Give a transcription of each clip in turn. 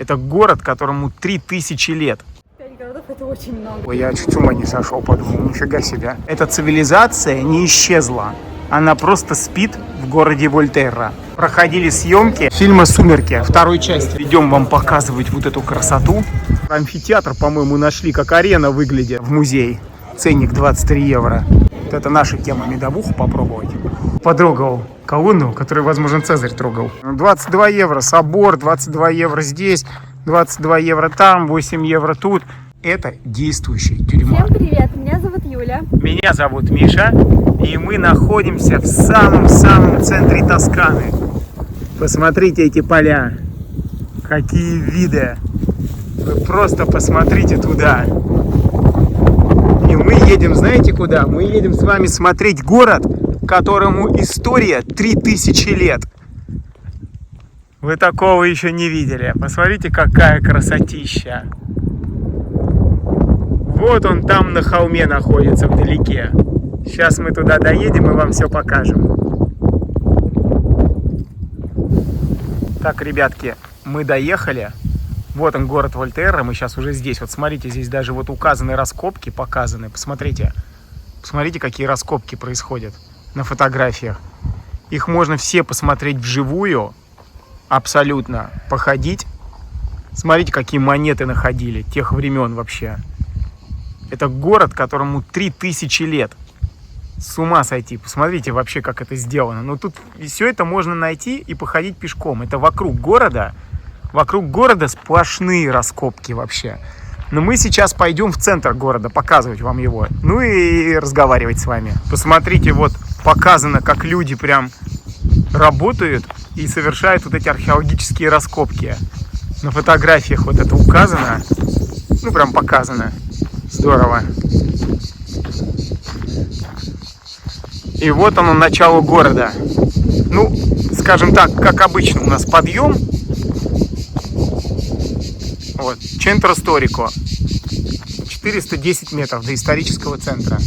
Это город, которому 3000 лет. 5 городов — это очень много. Ой, я чуть с ума не сошел, подумал, нифига себе. Эта цивилизация не исчезла. Она просто спит в городе Вольтерра. Проходили съемки фильма «Сумерки», второй части. Идем вам показывать вот эту красоту. Амфитеатр, по-моему, нашли, как арена выглядит в музее. Ценник 23 евро. Вот это наша тема, медовуху попробовать. Потрогал колонну, которую, возможно, Цезарь трогал. 22 евро собор, 22 евро здесь, 22 евро там, 8 евро тут. Это действующая тюрьма. Всем привет, меня зовут Юля. Меня зовут Миша, и мы находимся в самом-самом центре Тосканы. Посмотрите эти поля, какие виды. Вы просто посмотрите туда. И мы едем, знаете куда? Мы едем с вами смотреть город, которому история 3000 лет. Вы такого еще не видели. Посмотрите, какая красотища. Вот он там на холме находится вдалеке. Сейчас мы туда доедем и вам все покажем. Так, ребятки, мы доехали. Вот он, город Вольтерра. Мы сейчас уже здесь. Вот смотрите, здесь даже вот указаны раскопки, показаны. Посмотрите. Посмотрите, какие раскопки происходят на фотографиях. Их можно все посмотреть вживую. Абсолютно. Походить. Смотрите, какие монеты находили тех времен вообще. Это город, которому 3000 лет. С ума сойти. Посмотрите вообще, как это сделано. Ну, тут все это можно найти и походить пешком. Это вокруг города. Вокруг города сплошные раскопки вообще. Но мы сейчас пойдем в центр города, показывать вам его. Ну и разговаривать с вами. Посмотрите, вот показано, как люди прям работают и совершают вот эти археологические раскопки. На фотографиях вот это указано. Ну, прям показано. Здорово. И вот оно, начало города. Ну, скажем так, как обычно, у нас подъем. Вот, Центро Сторико. 410 метров до исторического центра.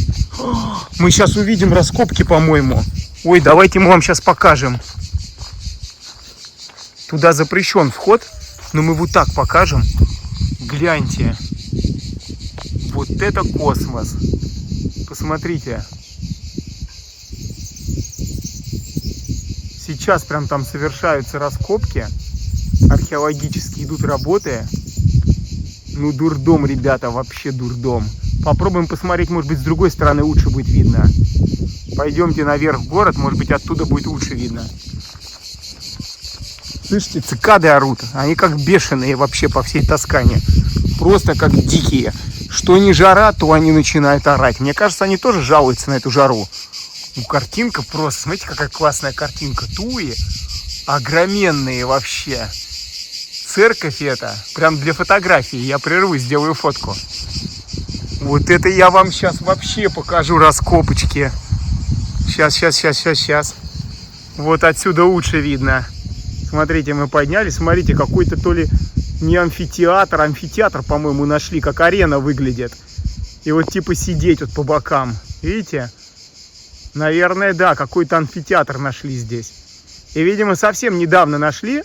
Мы сейчас увидим раскопки, по-моему. Ой, давайте мы вам сейчас покажем. Туда запрещен вход, но мы вот так покажем. Гляньте. Вот это космос. Посмотрите. Сейчас прям там совершаются раскопки. Археологические идут работы. Ну, дурдом, ребята, вообще дурдом. Попробуем посмотреть, может быть, с другой стороны лучше будет видно. Пойдемте наверх в город, может быть, оттуда будет лучше видно. Слышите, цикады орут. Они как бешеные вообще по всей Тоскане. Просто как дикие. Что не жара, то они начинают орать. Мне кажется, они тоже жалуются на эту жару. Ну, картинка просто, смотрите, какая классная картинка. Туи огроменные вообще. Церковь это, прям для фотографии. Я прервусь, сделаю фотку. Вот это я вам сейчас вообще покажу раскопочки. Сейчас. Вот отсюда лучше видно. Смотрите, мы поднялись. Смотрите, какой-то то ли не амфитеатр. Амфитеатр, по-моему, нашли, как арена выглядит. И вот типа сидеть вот по бокам. Видите? Наверное, да, какой-то амфитеатр нашли здесь. И, видимо, совсем недавно нашли,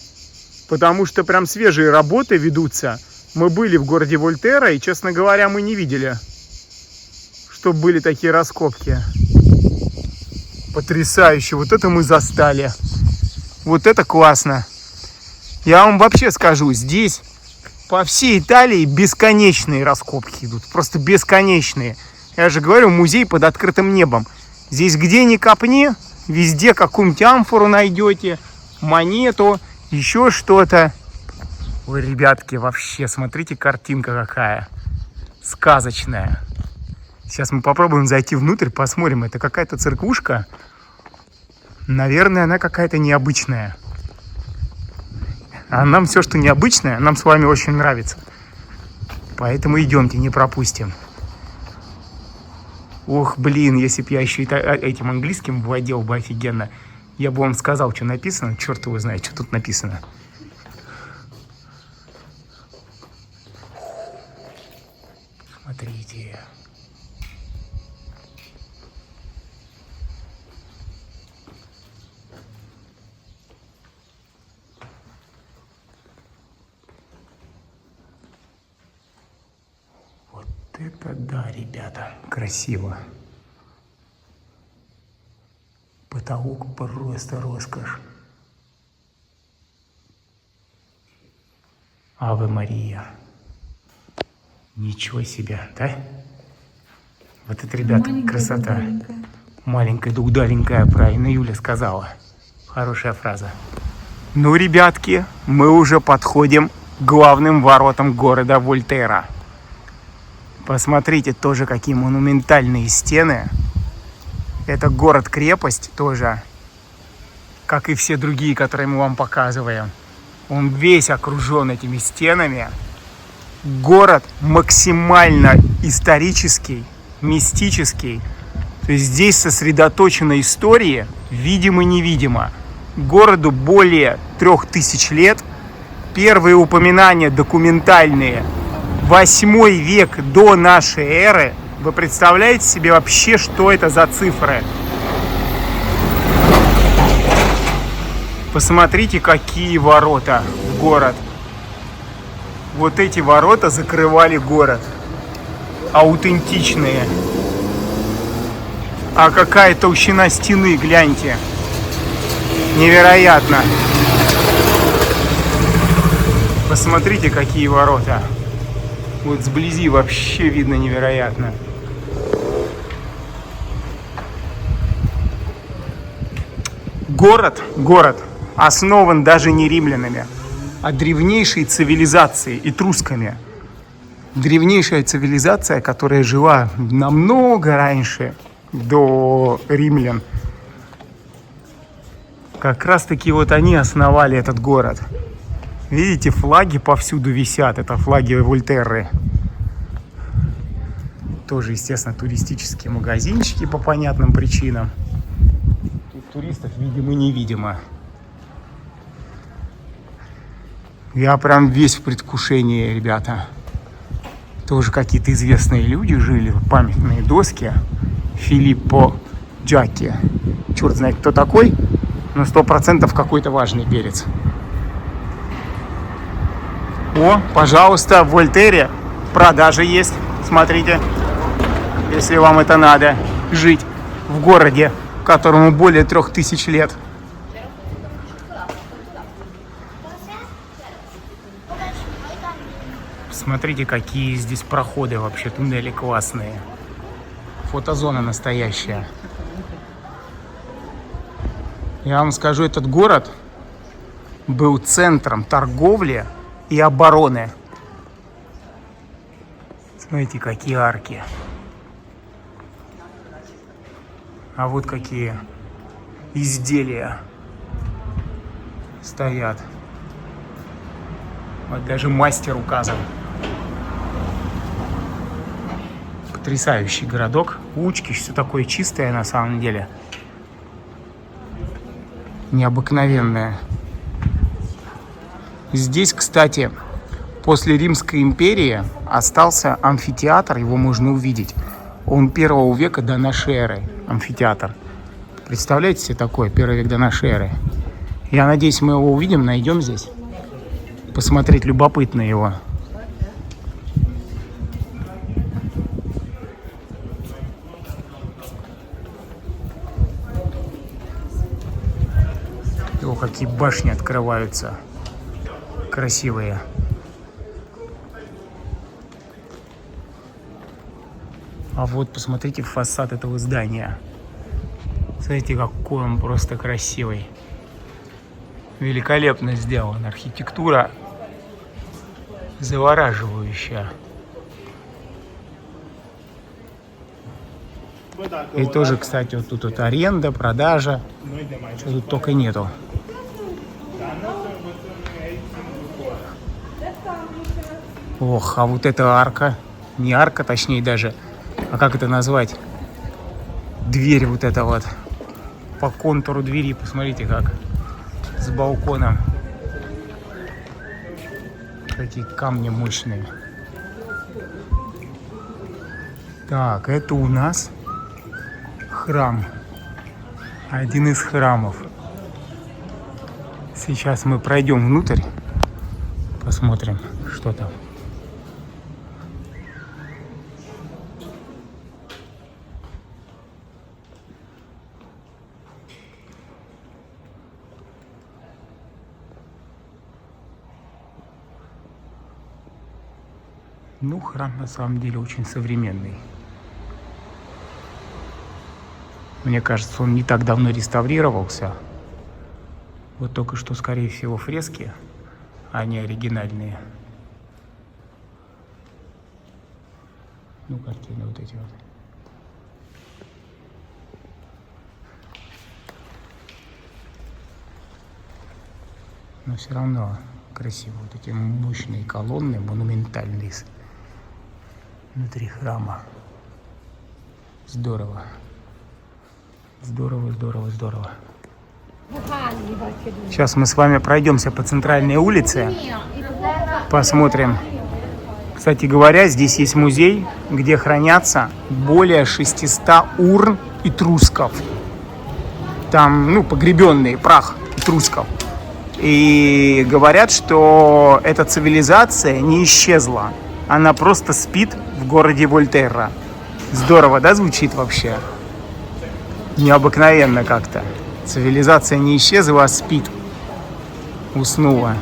потому что прям свежие работы ведутся. Мы были в городе Вольтерра, и, честно говоря, мы не видели, что были такие раскопки. Потрясающе. Вот это мы застали. Вот это классно. Я вам вообще скажу, здесь по всей Италии бесконечные раскопки идут. Просто бесконечные. Я же говорю, музей под открытым небом. Здесь где ни копни, везде какую-нибудь амфору найдете, монету, еще что-то. Ой, ребятки, вообще, смотрите, картинка какая. Сказочная. Сейчас мы попробуем зайти внутрь, посмотрим. Это какая-то церквушка. Наверное, она какая-то необычная. А нам все, что необычное, нам с вами очень нравится. Поэтому идемте, не пропустим. Ох, блин, если бы я еще этим английским владел бы офигенно, я бы вам сказал, что написано. Черт его знает, что тут написано. Смотрите. это да, ребята, красиво. Потолок просто роскошь. Аве Мария. Ничего себе, да? Вот это, ребята, маленькая, красота. Маленькая да удаленькая, правильно Юля сказала. Хорошая фраза. Ну, ребятки, мы уже подходим к главным воротам города Вольтерра. Посмотрите тоже, какие монументальные стены. Это город-крепость тоже, как и все другие, которые мы вам показываем. Он весь окружен этими стенами. Город максимально исторический, мистический. То есть здесь сосредоточена история, видимо-невидимо. Городу более 3000 лет. Первые упоминания документальные 8 век до нашей эры. Вы представляете себе вообще, что это за цифры? Посмотрите, какие ворота в город. Вот эти ворота закрывали город. Аутентичные. А какая толщина стены, гляньте. Невероятно. Посмотрите, какие ворота. Вот сблизи вообще видно невероятно. Город основан даже не римлянами, а древнейшей цивилизацией, этрусками. Древнейшая цивилизация, которая жила намного раньше, до римлян. Как раз таки вот они основали этот город. Видите, флаги повсюду висят. Это флаги Вольтерры. Тоже, естественно, туристические магазинчики по понятным причинам. Тут туристов видимо-невидимо. Я прям весь в предвкушении, ребята. Тоже какие-то известные люди жили. Памятные доски. Филиппо Джакки. Черт знает, кто такой. Но 100% какой-то важный перец. О, пожалуйста, в Вольтерре продажи есть. Смотрите, если вам это надо, жить в городе, которому более 3000 лет. Смотрите, какие здесь проходы вообще, туннели классные. Фотозона настоящая. Я вам скажу, этот город был центром торговли и обороны. Смотрите, какие арки. А вот какие изделия стоят. Вот даже мастер указан. Потрясающий городок. Улочки, все такое чистое на самом деле. Необыкновенное. Здесь, кстати, после Римской империи остался амфитеатр, его можно увидеть. Он 1 века до нашей эры, амфитеатр. Представляете себе такое, 1 век до нашей эры? Я надеюсь, мы его увидим, найдем здесь. Посмотреть любопытно его. О, какие башни открываются. Красивые. А вот посмотрите фасад этого здания. Смотрите, какой он просто красивый. Великолепно сделан. Архитектура завораживающая. И тоже, кстати, вот тут вот аренда, продажа. Что тут только нету. Ох, а вот эта арка. Не арка, точнее даже. А как это назвать? Дверь вот эта вот. По контуру двери, посмотрите как. С балконом. Какие камни мощные. Так, это у нас храм. Один из храмов. Сейчас мы пройдем внутрь. Посмотрим, что там. Ну, храм на самом деле очень современный. Мне кажется, он не так давно реставрировался. Вот только что, скорее всего, фрески, а не оригинальные. Ну, картины вот эти вот. Но все равно красиво. Вот эти мощные колонны, монументальные внутри храма. Здорово. Здорово, здорово, здорово. Сейчас мы с вами пройдемся по центральной улице. Посмотрим. Кстати говоря, здесь есть музей, где хранятся более 600 урн этрусков. Там, ну, погребенный прах этрусков. И говорят, что эта цивилизация не исчезла. Она просто спит в городе Вольтерра. Здорово, да, звучит вообще? Необыкновенно как-то. Цивилизация не исчезла, а спит. Уснула.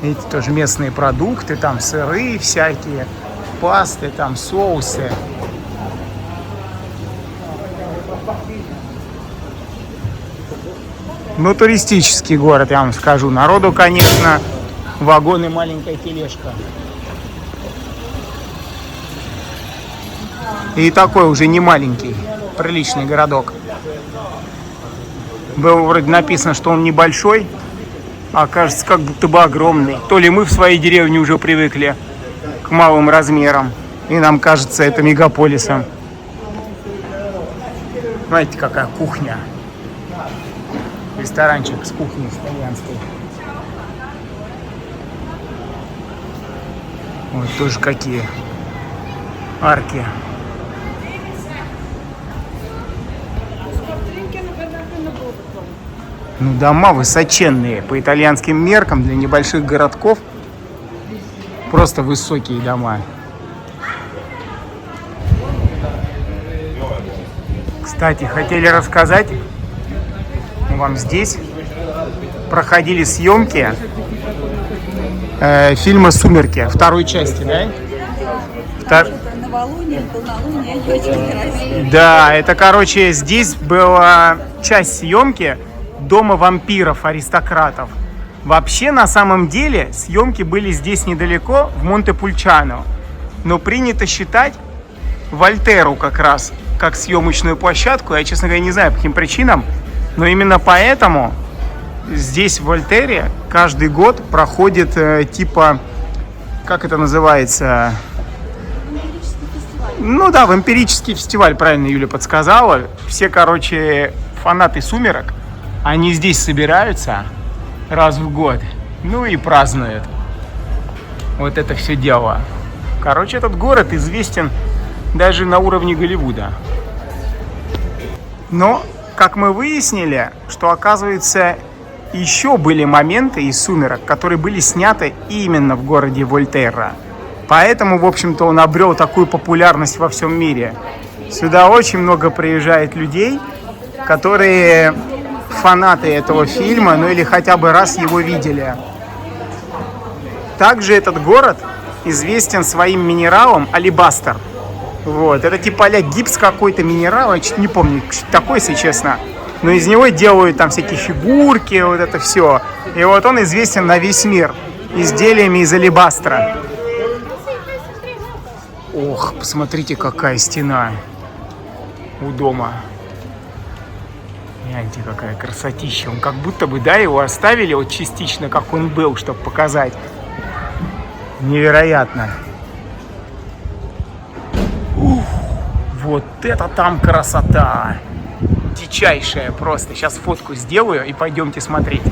Эти тоже местные продукты, там сыры всякие, пасты, там соусы. Ну, туристический город, я вам скажу. Народу, конечно, вагон и маленькая тележка. И такой уже не маленький, приличный городок. Было вроде написано, что он небольшой, а кажется, как будто бы огромный. То ли мы в своей деревне уже привыкли к малым размерам, и нам кажется это мегаполисом. Знаете, какая кухня. Ресторанчик с кухней итальянской. Вот тоже какие арки. Ну, дома высоченные по итальянским меркам для небольших городков. Просто высокие дома. Кстати, хотели рассказать вам, здесь проходили съемки фильма «Сумерки», второй части, да? Новолуние, полнолуние, они очень красивые. Да, это, короче, здесь была часть съемки дома вампиров, аристократов. Вообще, на самом деле, съемки были здесь недалеко, в Монте-Пульчано. Но принято считать Вольтерру как раз как съемочную площадку. Я, честно говоря, не знаю, по каким причинам. Но именно поэтому здесь, в Вольтерре, каждый год проходит типа, как это называется? Ну да, вампирический фестиваль, правильно Юля подсказала. Все, короче, фанаты «Сумерок», они здесь собираются раз в год, ну и празднуют вот это все дело. Короче, этот город известен даже на уровне Голливуда. Но, как мы выяснили, что, оказывается, еще были моменты из «Сумерок», которые были сняты именно в городе Вольтерра. Поэтому, в общем-то, он обрел такую популярность во всем мире. Сюда очень много приезжает людей, которые фанаты этого фильма, ну или хотя бы раз его видели. Также этот город известен своим минералом алебастр. Вот, это типа а-ля гипс какой-то минерал, я чуть не помню, что такое, если честно. Но из него делают там всякие фигурки, вот это все. И вот он известен на весь мир изделиями из алебастра. Ох, посмотрите, какая стена у дома. Гляньте, какая красотища. Он как будто бы, да, его оставили вот частично, как он был, чтобы показать. Невероятно. Ух, вот это там красота. Дичайшая просто. Сейчас фотку сделаю и пойдемте смотреть.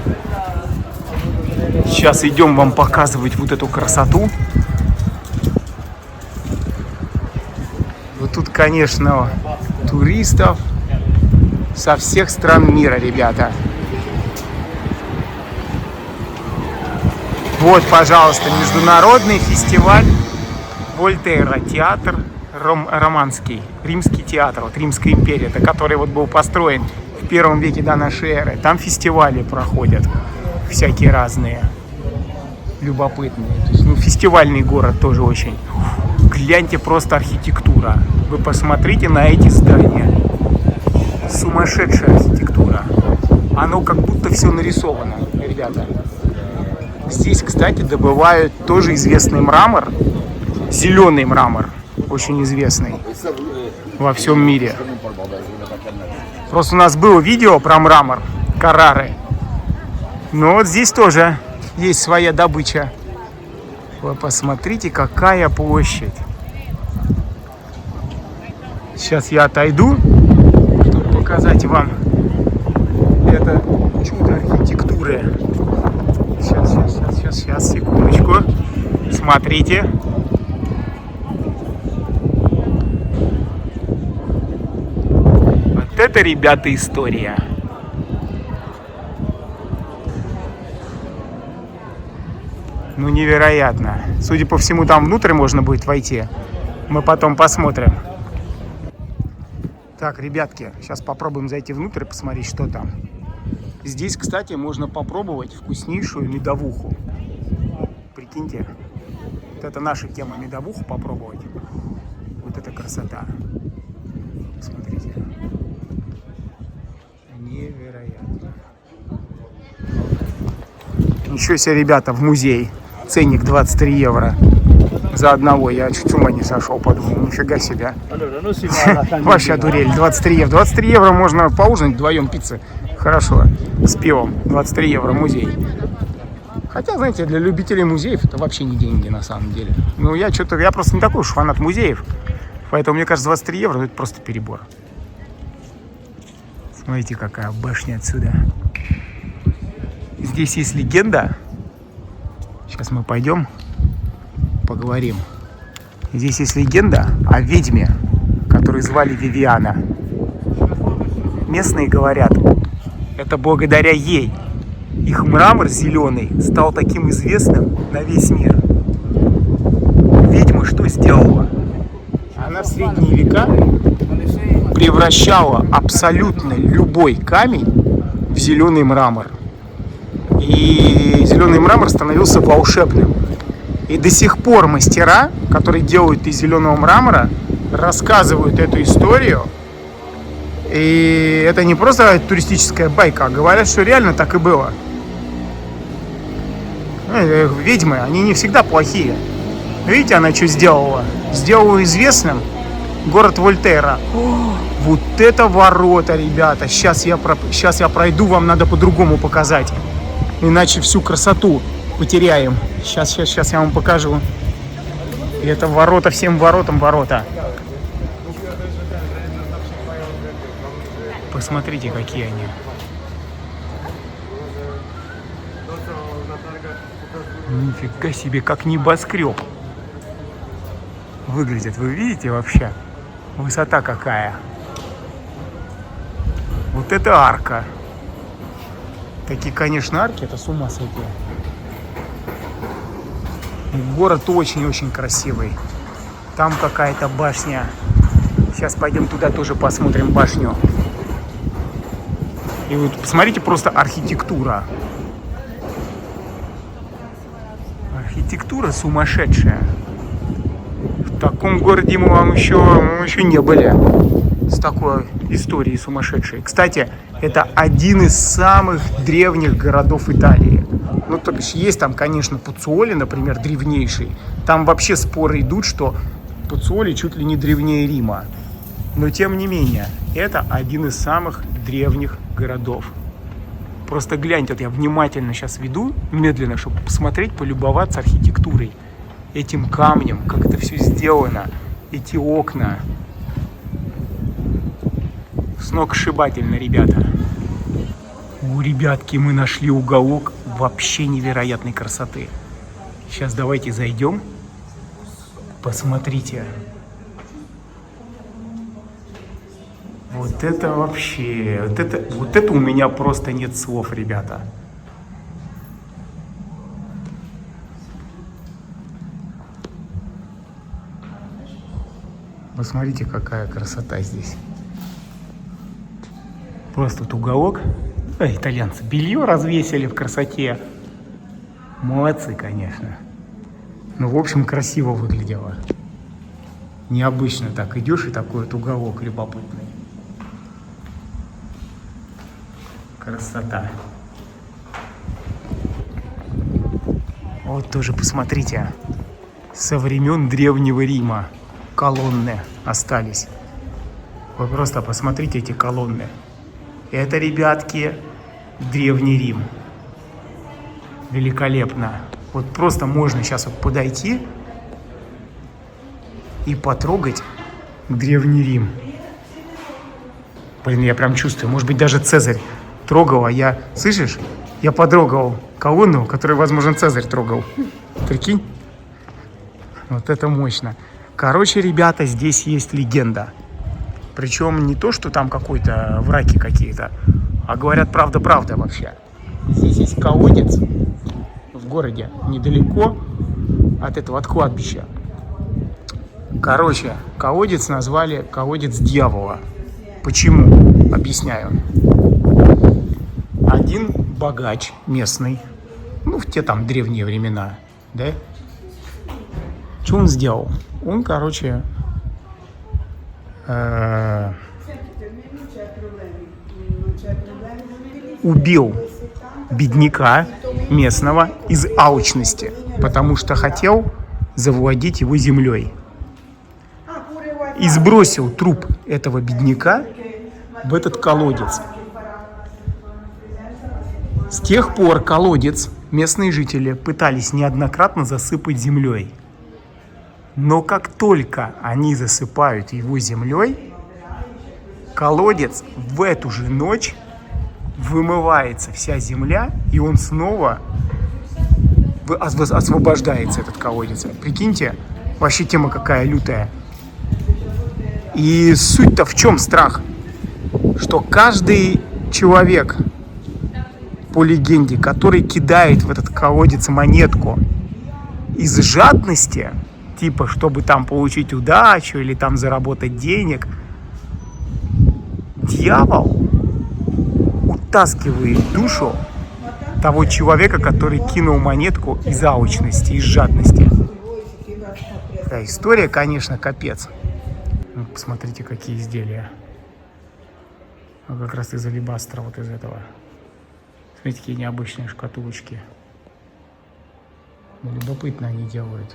Сейчас идем вам показывать вот эту красоту. Вот тут, конечно, туристов со всех стран мира, ребята. Вот, пожалуйста, международный фестиваль Вольтерра, театр романский, римский театр, вот Римская империя, это который вот был построен в 1 веке до нашей эры. Там фестивали проходят всякие разные. любопытные. То есть, ну, фестивальный город тоже очень. Гляньте, просто архитектура. Вы посмотрите на эти здания. Сумасшедшая архитектура. Оно как будто все нарисовано, ребята. Здесь, кстати, добывают тоже известный мрамор. Зеленый мрамор. Очень известный во всем мире. Просто у нас было видео про мрамор Каррары. Но вот здесь тоже есть своя добыча. Вы посмотрите, какая площадь. Сейчас я отойду, чтобы показать вам это чудо архитектуры. Сейчас, секундочку. Смотрите. Вот это, ребята, история. Ну, невероятно. Судя по всему, там внутрь можно будет войти. Мы потом посмотрим. Так, ребятки, сейчас попробуем зайти внутрь и посмотреть, что там. Здесь, кстати, можно попробовать вкуснейшую медовуху. Прикиньте. Вот это наша тема, медовуху попробовать. Вот это красота. Смотрите. Невероятно. Ничего себе, ребята, в музей. Ценник 23 евро за одного. Я чуть с ума не сошел, подумал. Нифига себе. Вообще одурели. 23 евро. 23 евро можно поужинать вдвоем пиццы. Хорошо. С пивом. 23 евро музей. Хотя, знаете, для любителей музеев это вообще не деньги на самом деле. Ну, я просто не такой уж фанат музеев. Поэтому, мне кажется, 23 евро это просто перебор. Смотрите, какая башня отсюда. Здесь есть легенда. Сейчас мы пойдем поговорим. Здесь есть легенда о ведьме, которую звали Вивиана. Местные говорят, это благодаря ей их мрамор зеленый стал таким известным на весь мир. Ведьма что сделала? Она в средние века превращала абсолютно любой камень в зеленый мрамор. И зеленый мрамор становился волшебным. И до сих пор мастера, которые делают из зеленого мрамора, рассказывают эту историю. И это не просто туристическая байка, а говорят, что реально так и было. Ведьмы, они не всегда плохие. Видите, она что сделала? Сделала известным город Вольтерра. Вот это ворота, ребята. Сейчас я пройду, вам надо по-другому показать. Иначе всю красоту потеряем. Сейчас я вам покажу. И это ворота, всем воротам ворота. Посмотрите, какие они. Нифига себе, как небоскреб выглядит. Вы видите вообще? Высота какая. Вот это арка. Такие, конечно, арки, это с ума сойти. Город очень-очень красивый. Там какая-то башня. Сейчас пойдем туда тоже посмотрим башню. И вот посмотрите, просто архитектура. Архитектура сумасшедшая. В таком городе мы еще не были. С такой историей сумасшедшей. Кстати, это один из самых древних городов Италии. Ну, то есть есть там, конечно, Пуццоли, например, древнейший. Там вообще споры идут, что Пуццоли чуть ли не древнее Рима. Но, тем не менее, это один из самых древних городов. Просто гляньте, вот я внимательно сейчас веду, медленно, чтобы посмотреть, полюбоваться архитектурой. Этим камнем, как это все сделано, эти окна. Сногсшибательно, ребята. Ребятки, мы нашли уголок вообще невероятной красоты. Сейчас давайте зайдем. Посмотрите. Вот это вообще... Вот это у меня просто нет слов, ребята. Посмотрите, какая красота здесь. Просто тут уголок. Итальянцы белье развесили в красоте. Молодцы, конечно. Ну, в общем, красиво выглядело. Необычно так идешь, и такой вот уголок любопытный. Красота. Вот тоже посмотрите. Со времен Древнего Рима колонны остались. Вы просто посмотрите эти колонны. Это, ребятки, Древний Рим. Великолепно. Вот просто можно сейчас вот подойти и потрогать Древний Рим. Блин, я прям чувствую. Может быть, даже Цезарь трогал, а я... Слышишь? Я потрогал колонну, которую, возможно, Цезарь трогал. Прикинь? Вот это мощно. Короче, ребята, здесь есть легенда. Причем не то, что там какой-то враки какие-то, а говорят правда-правда вообще. Здесь есть колодец в городе, недалеко от этого, от кладбища. Короче, колодец назвали колодец дьявола. Почему? Объясняю. Один богач местный, ну, в те там древние времена, да? Что он сделал? Он, короче, убил бедняка местного из алчности, потому что хотел завладеть его землей. И сбросил труп этого бедняка в этот колодец. С тех пор колодец местные жители пытались неоднократно засыпать землей. Но как только они засыпают его землей, колодец в эту же ночь вымывается вся земля, и он снова освобождается, этот колодец. Прикиньте, вообще тема какая лютая. И суть-то в чем страх? Что каждый человек, по легенде, который кидает в этот колодец монетку из жадности, типа, чтобы там получить удачу или там заработать денег, дьявол утаскивает душу того человека, который кинул монетку из алчности, из жадности. Такая история, конечно, капец. Ну, посмотрите, какие изделия. Ну, как раз из алебастра, вот из этого. Смотрите, какие необычные шкатулочки. Любопытно они делают.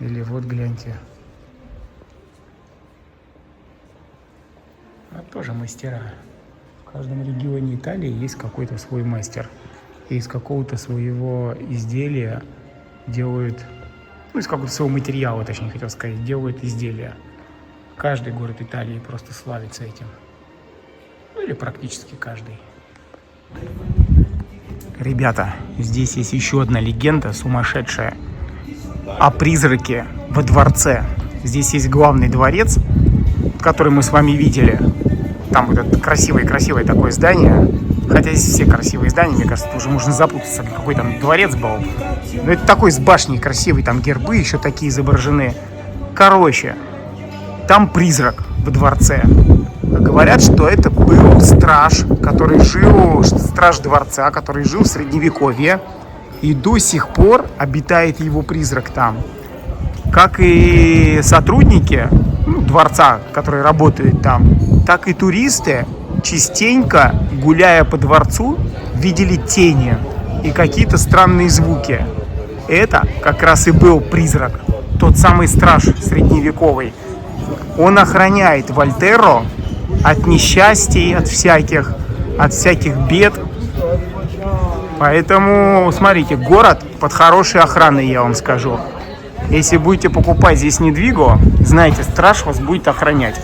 Или вот, гляньте. А тоже мастера. В каждом регионе Италии есть какой-то свой мастер. И из какого-то своего изделия делают, ну, из какого-то своего материала, точнее, хотел сказать, делают изделия. Каждый город Италии просто славится этим. Ну, или практически каждый. Ребята, здесь есть еще одна легенда сумасшедшая о призраке во дворце. Здесь есть главный дворец, который мы с вами видели. Там вот это красивое такое здание. Хотя здесь все красивые здания, мне кажется, уже можно запутаться, какой там дворец был. Но это такой с башней красивый, там гербы еще такие изображены. Короче, там призрак во дворце. Говорят, что это был страж, который жил, страж дворца, который жил в Средневековье. И до сих пор обитает его призрак там. Как и сотрудники дворца, которые работают там, так и туристы частенько, гуляя по дворцу, видели тени и какие-то странные звуки. Это как раз и был призрак, тот самый страж средневековый. Он охраняет Вольтерру от несчастий, от всяких бед. Поэтому, смотрите, город под хорошей охраной, я вам скажу. Если будете покупать здесь недвигу, знаете, страж вас будет охранять.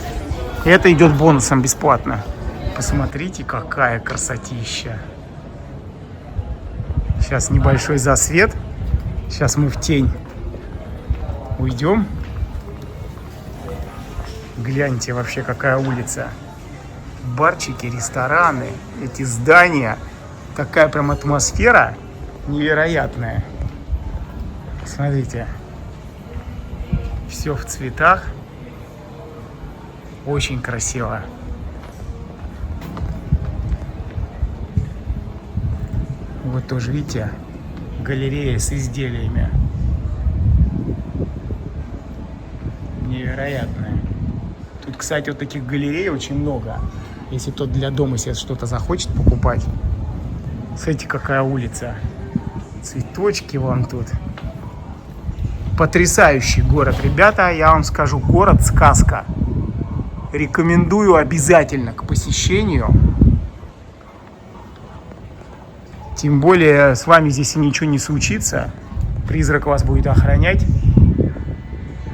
И это идет бонусом бесплатно. Посмотрите, какая красотища. Сейчас небольшой засвет. Сейчас мы в тень уйдем. Гляньте вообще, какая улица. Барчики, рестораны, эти здания. Такая прям атмосфера невероятная. Смотрите. Все в цветах. Очень красиво. Вот тоже, видите, галерея с изделиями. Невероятная. Тут, кстати, вот таких галерей очень много. Если кто-то для дома себе что-то захочет покупать. Смотрите, какая улица. Цветочки вон тут. Потрясающий город, ребята. Я вам скажу, город-сказка. Рекомендую обязательно к посещению. Тем более с вами здесь и ничего не случится. Призрак вас будет охранять.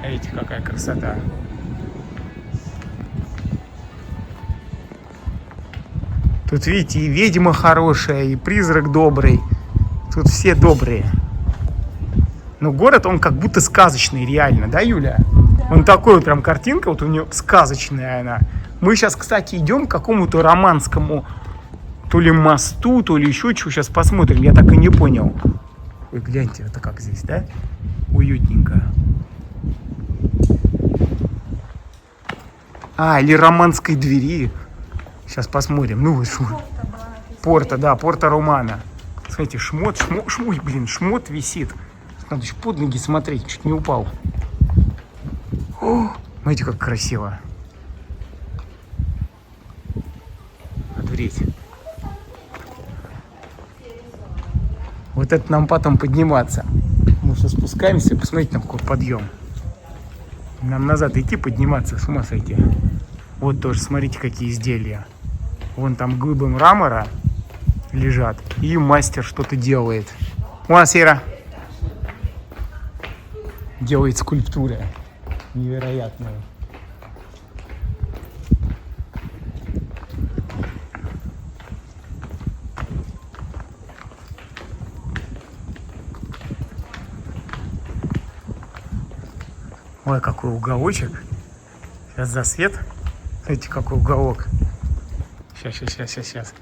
Видите, какая красота. Тут, видите, и ведьма хорошая, и призрак добрый. Тут все добрые. Но город, он как будто сказочный, реально, да, Юля? Да. Он такой вот прям картинка, вот у нее сказочная она. Мы сейчас, кстати, идем к какому-то романскому то ли мосту, то ли еще чего. Сейчас посмотрим, я так и не понял. Ой, гляньте, это как здесь, да? Уютненько. Или романской двери. Сейчас посмотрим. Ну вот Порта, да, Порта Романа. Смотрите, шмот висит. Надо еще под ноги смотреть, чуть не упал. О, смотрите, как красиво. Отвреть. Вот это нам потом подниматься. Мы все спускаемся, посмотрите, там какой подъем. Нам назад идти, подниматься, с ума сойти. Вот тоже, смотрите, какие изделия. Вон там глыбы мрамора лежат, и мастер что-то делает. Буонасера. Делает скульптуры невероятные. Ой, какой уголочек. Сейчас засвет. Смотрите, какой уголок. Сейчас.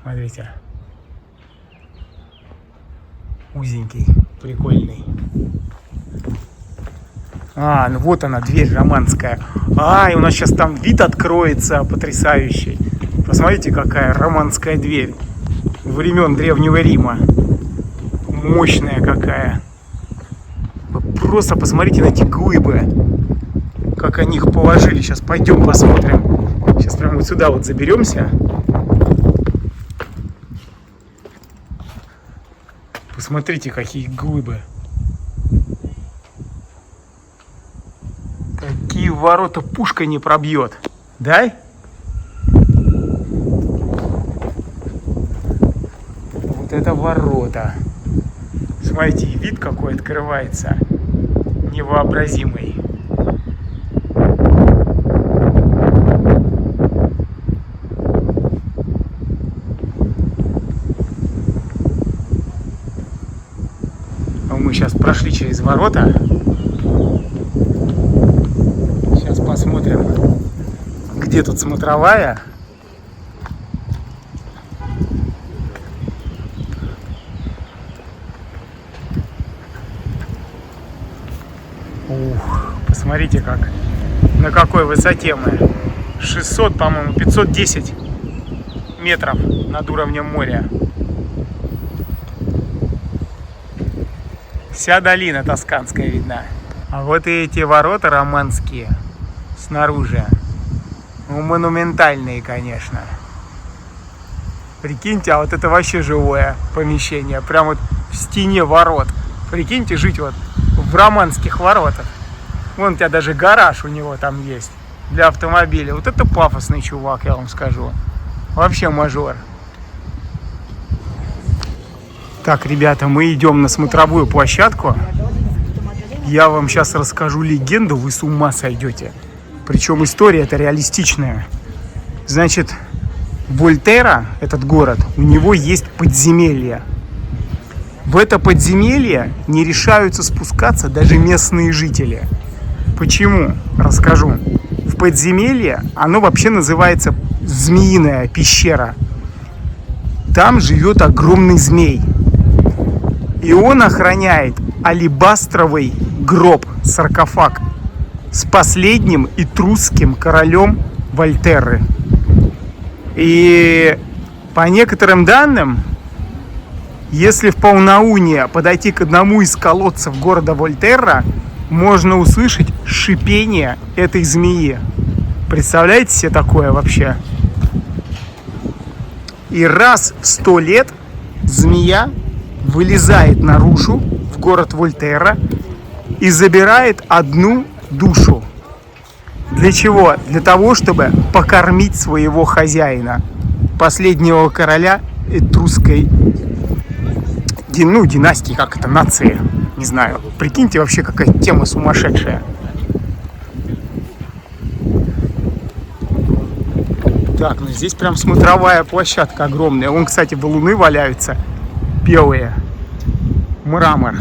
Смотрите. Узенький, прикольный. Ну вот она, дверь романская. И у нас сейчас там вид откроется потрясающий. Посмотрите, какая романская дверь. Времен Древнего Рима. Мощная какая. Вы просто посмотрите на эти глыбы. Как они их положили. Сейчас пойдем посмотрим. Сейчас прямо вот сюда вот заберемся. Посмотрите, какие глыбы. Какие ворота пушка не пробьет. Да? Вот это ворота. Смотрите, вид какой открывается. Невообразимый. Мы сейчас прошли через ворота. Сейчас посмотрим, где тут смотровая. Посмотрите, на какой высоте мы. 600, по-моему, 510 метров над уровнем моря. Вся долина Тосканская видна. А вот и эти ворота романские снаружи. Монументальные, конечно. Прикиньте, а вот это вообще живое помещение. Прям вот в стене ворот. Прикиньте, жить вот в романских воротах. Вон у тебя даже гараж у него там есть для автомобиля. Вот это пафосный чувак, я вам скажу. Вообще мажор. Так, ребята, мы идем на смотровую площадку. Я вам сейчас расскажу легенду, вы с ума сойдете. Причем история эта реалистичная. Значит, Вольтерра, этот город, у него есть подземелье. В это подземелье не решаются спускаться даже местные жители. Почему? Расскажу. В подземелье, оно вообще называется Змеиная пещера. Там живет огромный змей. И он охраняет алебастровый гроб, саркофаг, с последним этрусским королем Вольтерры. И по некоторым данным, Если в полнолуние подойти к одному из колодцев города Вольтерра, можно услышать шипение этой змеи. Представляете себе такое вообще? И раз в 100 лет змея вылезает наружу в город Вольтерра и забирает одну душу. Для чего? Для того, чтобы покормить своего хозяина, последнего короля этрусской династии, как это, нации, не знаю. Прикиньте, вообще какая тема сумасшедшая. Так, ну здесь прям смотровая площадка огромная. Вон, кстати, валуны валяются белые. Мрамор.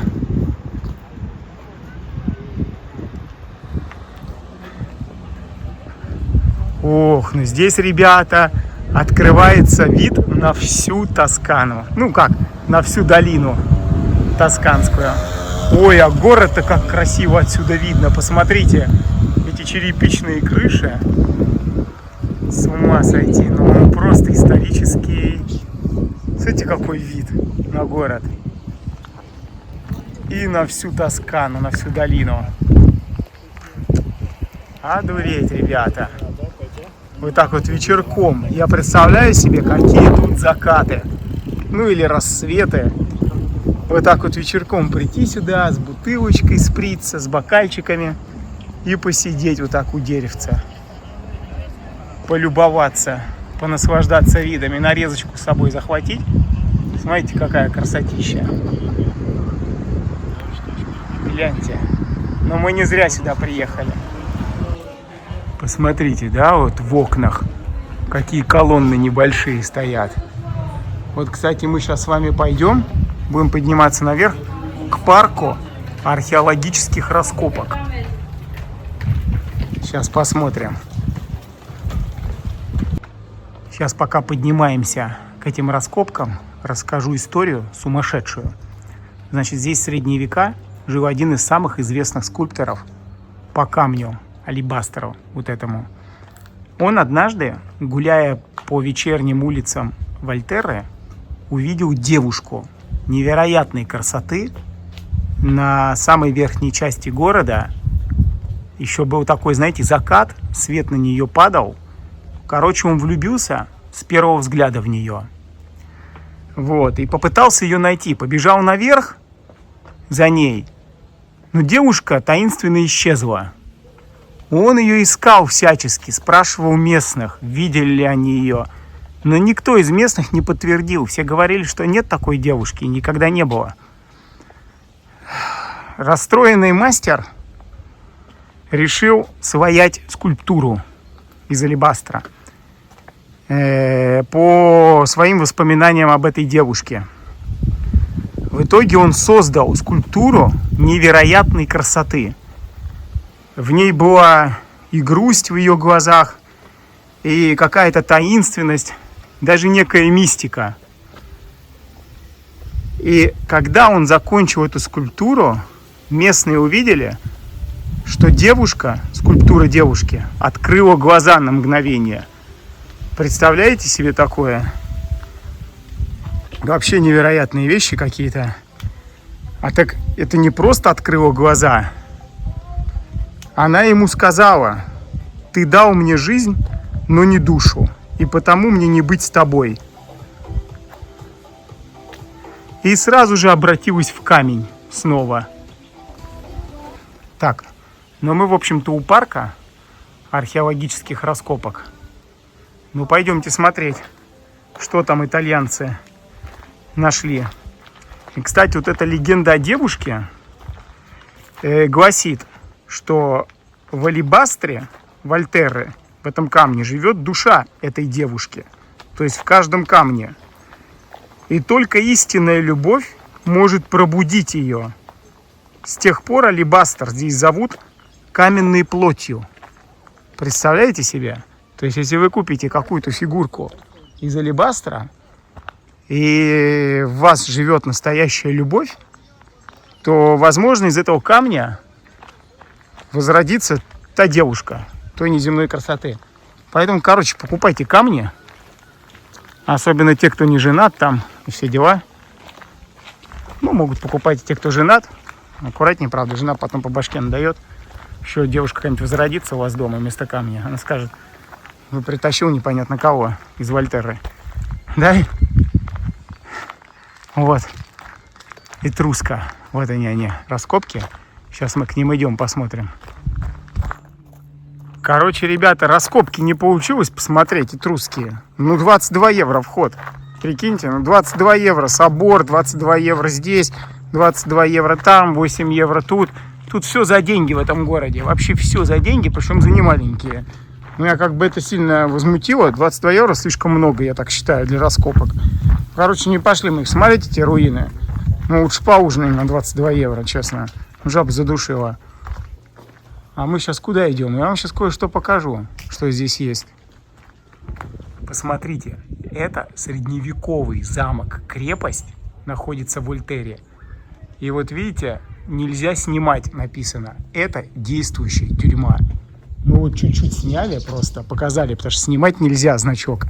Ох, ну здесь, ребята, открывается вид на всю Тоскану. Ну как, на всю долину тосканскую. Ой, а город-то как красиво отсюда видно. Посмотрите, эти черепичные крыши. С ума сойти. Ну он просто исторический. Смотрите, какой вид на город. И на всю Тоскану, на всю долину. Одуреть, ребята. Вот так вот вечерком. Я представляю себе, какие тут закаты. Ну или рассветы. Вот так вот вечерком прийти сюда с бутылочкой сприца, с бокальчиками и посидеть вот так у деревца. Полюбоваться, понаслаждаться видами. Нарезочку с собой захватить. Смотрите, какая красотища. Гляньте. Но мы не зря сюда приехали. Посмотрите, да, вот в окнах какие колонны небольшие стоят. Вот, кстати, мы сейчас с вами пойдем, будем подниматься наверх к парку археологических раскопок. Сейчас посмотрим. Сейчас пока поднимаемся к этим раскопкам, расскажу историю сумасшедшую. Значит, здесь в средние века жил один из самых известных скульпторов по камню, алебастру вот этому. Он однажды, гуляя по вечерним улицам Вольтерры, увидел девушку невероятной красоты на самой верхней части города. Еще был такой, знаете, закат, свет на нее падал. Короче, он влюбился с первого взгляда в нее. Вот, и попытался ее найти. Побежал наверх за ней. Но девушка таинственно исчезла. Он ее искал всячески, спрашивал местных, видели ли они ее. Но никто из местных не подтвердил. Все говорили, что нет такой девушки, никогда не было. Расстроенный мастер решил своять скульптуру из алебастра по своим воспоминаниям об этой девушке. В итоге он создал скульптуру невероятной красоты. В ней была и грусть в ее глазах, и какая-то таинственность, даже некая мистика. И когда он закончил эту скульптуру, местные увидели, что девушка, скульптура девушки, открыла глаза на мгновение. Представляете себе такое? Вообще невероятные вещи какие-то. А так это не просто открыла глаза. Она ему сказала: ты дал мне жизнь, но не душу, и потому мне не быть с тобой. И сразу же обратилась в камень снова. Так, но мы, в общем-то, у парка археологических раскопок. Ну, пойдемте смотреть, что там итальянцы нашли. И, кстати, вот эта легенда о девушке гласит, что в алебастре Вольтерры, в этом камне, живет душа этой девушки. То есть в каждом камне. И только истинная любовь может пробудить ее. С тех пор алебастр здесь зовут каменной плотью. Представляете себе? То есть если вы купите какую-то фигурку из алебастра, и в вас живет настоящая любовь, то, возможно, из этого камня возродится та девушка той неземной красоты. Поэтому, короче, покупайте камни, особенно те, кто не женат там и все дела. Ну, могут покупать и те, кто женат. Аккуратнее, правда, жена потом по башке надает. Еще девушка какая-нибудь возродится у вас дома вместо камня. Она скажет, вы притащил непонятно кого из Вольтерры. Да? Вот. Этруска. Вот они, раскопки. Сейчас мы к ним идем, посмотрим. Короче, ребята, раскопки не получилось посмотреть, этрусские. Ну, 22 евро вход. Прикиньте, ну 22 евро собор, 22 евро здесь, 22 евро там, 8 евро тут. Тут все за деньги в этом городе. Вообще все за деньги, причем за немаленькие. Меня как бы это сильно возмутило. 22 евро слишком много, я так считаю, для раскопок. Короче, не пошли мы их смотреть, эти руины. Ну, лучше поужинаем на 22 евро, честно. Жаба задушила. А мы сейчас куда идем? Я вам сейчас кое-что покажу, что здесь есть. Посмотрите, это средневековый замок-крепость находится в Вольтерре. И вот видите, нельзя снимать, написано. Это действующая тюрьма. Ну вот чуть-чуть сняли просто, показали, потому что снимать нельзя, значок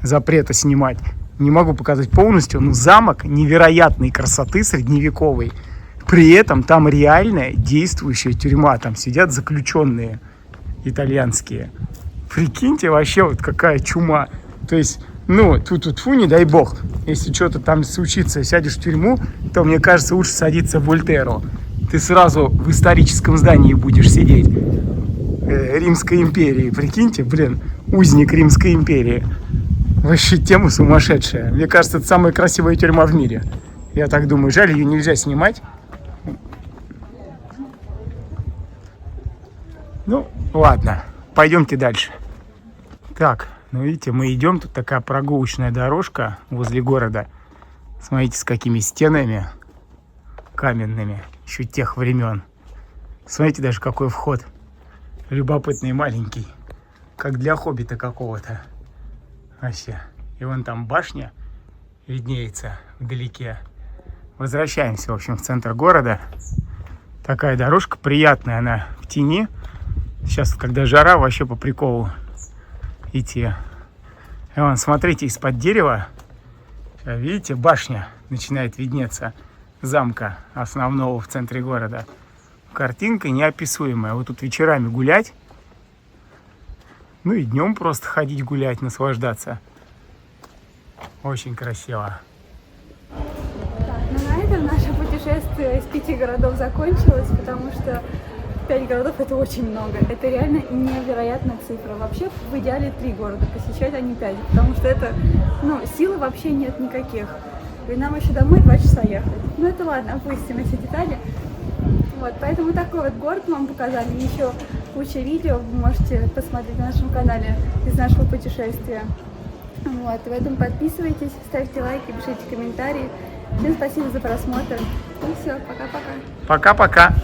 запрета снимать. Не могу показать полностью, но замок невероятной красоты, средневековый. При этом там реальная действующая тюрьма, там сидят заключенные итальянские. Прикиньте, вообще вот какая чума. То есть, ну, тьфу, не дай бог, если что-то там случится, сядешь в тюрьму, то, мне кажется, лучше садиться в Вольтерру. Ты сразу в историческом здании будешь сидеть. Римской империи, прикиньте, блин, узник Римской империи. Вообще тема сумасшедшая. Мне кажется, это самая красивая тюрьма в мире. Я так думаю, жаль, ее нельзя снимать. Ну, ладно, пойдемте дальше. Так, ну видите, мы идем, тут такая прогулочная дорожка возле города. Смотрите, с какими стенами каменными, еще тех времен. Смотрите, даже какой вход. Любопытный, маленький, как для хоббита какого-то. Вообще. И вон там башня виднеется вдалеке. Возвращаемся, в общем, в центр города. Такая дорожка приятная, она в тени. Сейчас, когда жара, вообще по приколу идти. И вон, смотрите, из-под дерева, видите, башня начинает виднеться замка основного в центре города. Картинка неописуемая. Вот тут вечерами гулять. Ну и днем просто ходить гулять, наслаждаться. Очень красиво. Так, ну на этом наше путешествие из 5 городов закончилось, потому что 5 городов это очень много. Это реально невероятная цифра. Вообще в идеале 3 города посещать, а не 5, потому что это, ну, силы вообще нет никаких. И нам еще домой 2 часа ехать. Ну это ладно, опустим эти детали. Вот, поэтому такой вот город вам показали. Еще куча видео вы можете посмотреть на нашем канале из нашего путешествия. Вот, поэтому подписывайтесь, ставьте лайки, пишите комментарии. Всем спасибо за просмотр. И все, пока-пока. Пока-пока.